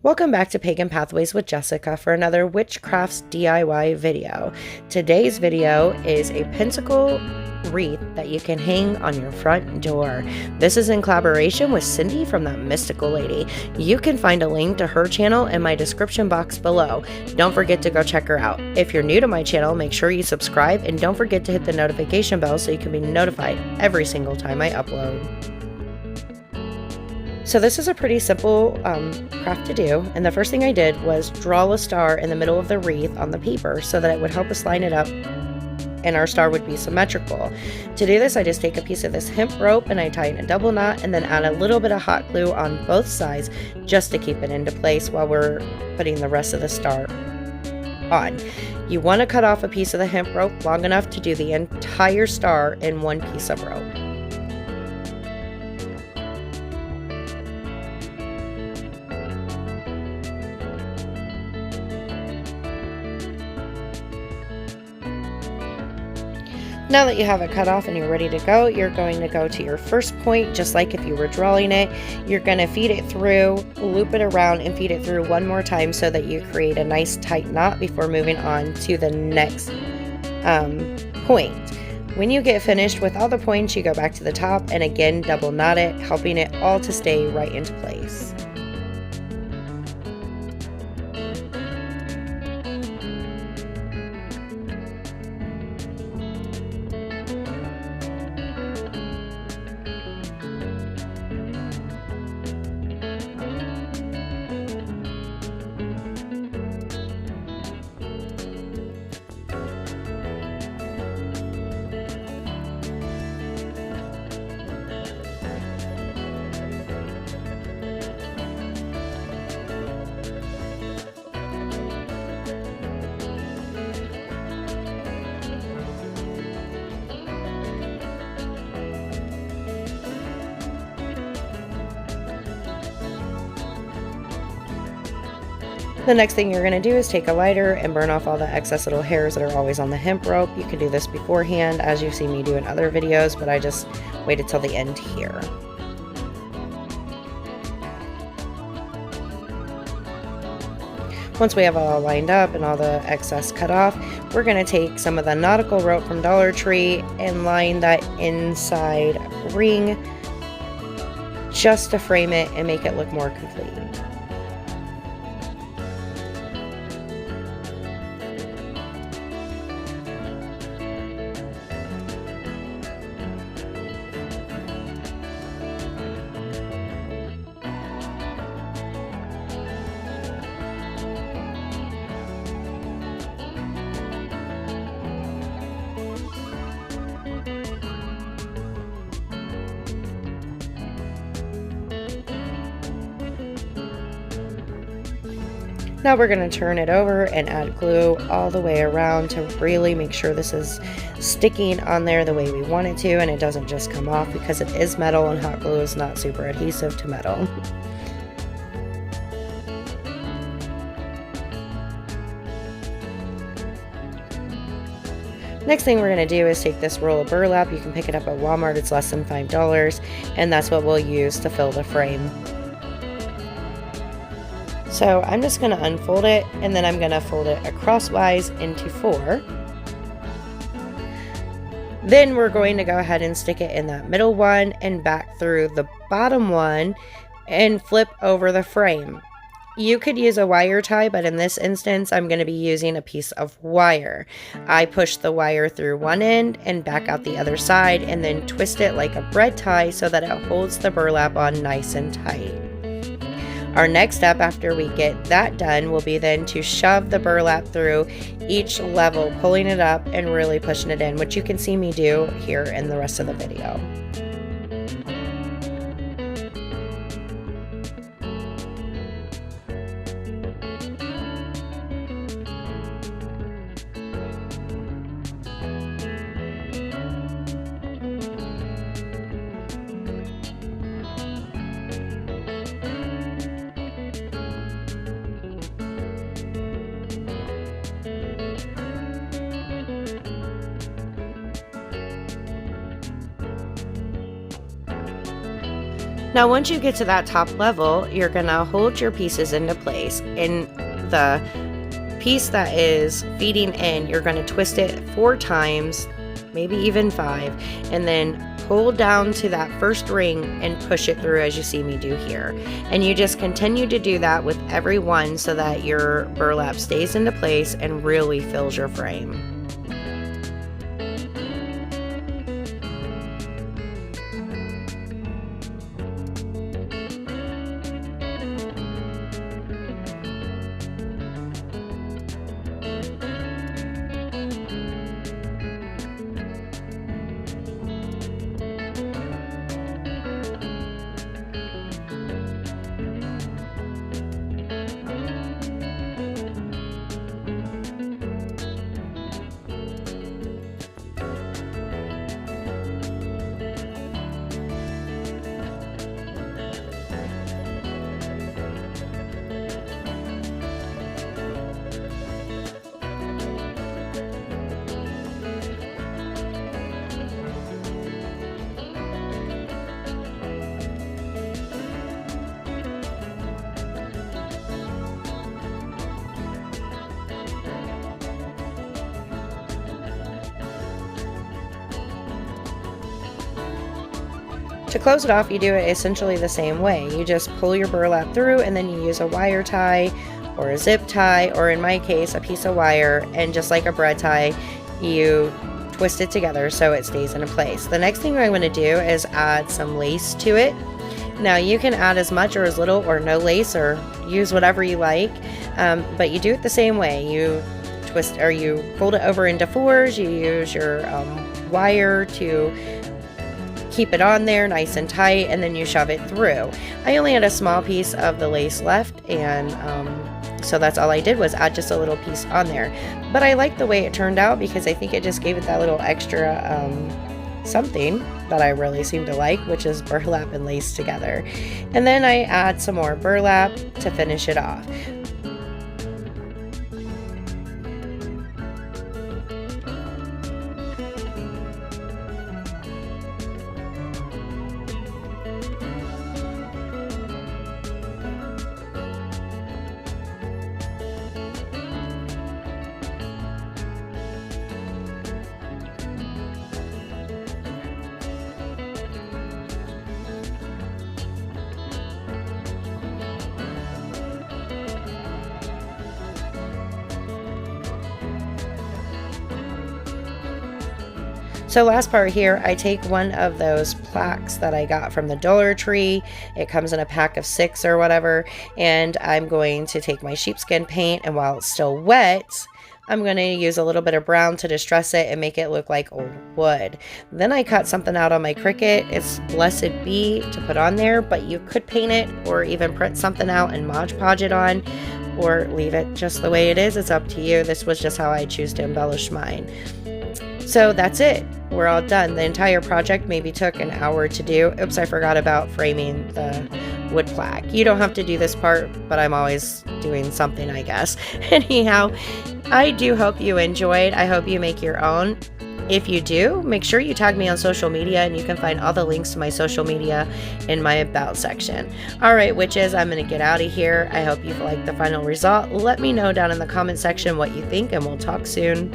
Welcome back to Pagan Pathways with Jessica for another Witchcrafts DIY video. Today's video is a Pentacle wreath that you can hang on your front door. This is in collaboration with Cindy from That Mystical Lady. You can find a link to her channel in my description box below. Don't forget to go check her out. If you're new to my channel, make sure you subscribe and don't forget to hit the notification bell so you can be notified every single time I upload. So this is a pretty simple craft to do, and the first thing I did was draw a star in the middle of the wreath on the paper so that it would help us line it up and our star would be symmetrical. To do this, I just take a piece of this hemp rope and I tie it in a double knot and then add a little bit of hot glue on both sides just to keep it into place while we're putting the rest of the star on. You want to cut off a piece of the hemp rope long enough to do the entire star in one piece of rope. Now that you have it cut off and you're ready to go, you're going to go to your first point, just like if you were drawing it. You're going to feed it through, loop it around, and feed it through one more time so that you create a nice tight knot before moving on to the next point. When you get finished with all the points, you go back to the top and again double knot it, helping it all to stay right into place. The next thing you're going to do is take a lighter and burn off all the excess little hairs that are always on the hemp rope. You can do this beforehand as you've seen me do in other videos, but I just waited till the end here. Once we have it all lined up and all the excess cut off, we're going to take some of the nautical rope from Dollar Tree and line that inside ring just to frame it and make it look more complete. Now we're going to turn it over and add glue all the way around to really make sure this is sticking on there the way we want it to and it doesn't just come off, because it is metal and hot glue is not super adhesive to metal. Next thing we're going to do is take this roll of burlap. You can pick it up at Walmart, it's less than $5, and that's what we'll use to fill the frame. So I'm just going to unfold it and then I'm going to fold it crosswise into 4. Then we're going to go ahead and stick it in that middle one and back through the bottom one and flip over the frame. You could use a wire tie, but in this instance I'm going to be using a piece of wire. I push the wire through one end and back out the other side and then twist it like a bread tie so that it holds the burlap on nice and tight. Our next step after we get that done will be then to shove the burlap through each level, pulling it up and really pushing it in, which you can see me do here in the rest of the video. Now, once you get to that top level, you're gonna hold your pieces into place. In the piece that is feeding in, you're gonna twist it 4 times, maybe even 5, and then pull down to that first ring and push it through as you see me do here. And you just continue to do that with every one so that your burlap stays into place and really fills your frame. To close it off, you do it essentially the same way. You just pull your burlap through and then you use a wire tie or a zip tie, or in my case, a piece of wire, and just like a bread tie, you twist it together so it stays in place. The next thing I'm going to do is add some lace to it. Now you can add as much or as little or no lace, or use whatever you like, but you do it the same way. You twist, or you fold it over into 4s. You use your wire to keep it on there nice and tight, and then you shove it through. I only had a small piece of the lace left, and so that's all I did was add just a little piece on there. But I like the way it turned out because I think it just gave it that little extra something that I really seem to like, which is burlap and lace together. And then I add some more burlap to finish it off. So last part here, I take one of those plaques that I got from the Dollar Tree. It comes in a pack of 6 or whatever, and I'm going to take my sheepskin paint, and while it's still wet, I'm going to use a little bit of brown to distress it and make it look like old wood. Then I cut something out on my Cricut. It's Blessed Be to put on there, but you could paint it or even print something out and Mod Podge it on, or leave it just the way it is. It's up to you. This was just how I choose to embellish mine. So that's it. We're all done. The entire project maybe took an hour to do. Oops, I forgot about framing the wood plaque. You don't have to do this part, but I'm always doing something, I guess. Anyhow, I do hope you enjoyed. I hope you make your own. If you do, make sure you tag me on social media, and you can find all the links to my social media in my About section. All right, witches, I'm going to get out of here. I hope you like the final result. Let me know down in the comment section what you think, and we'll talk soon.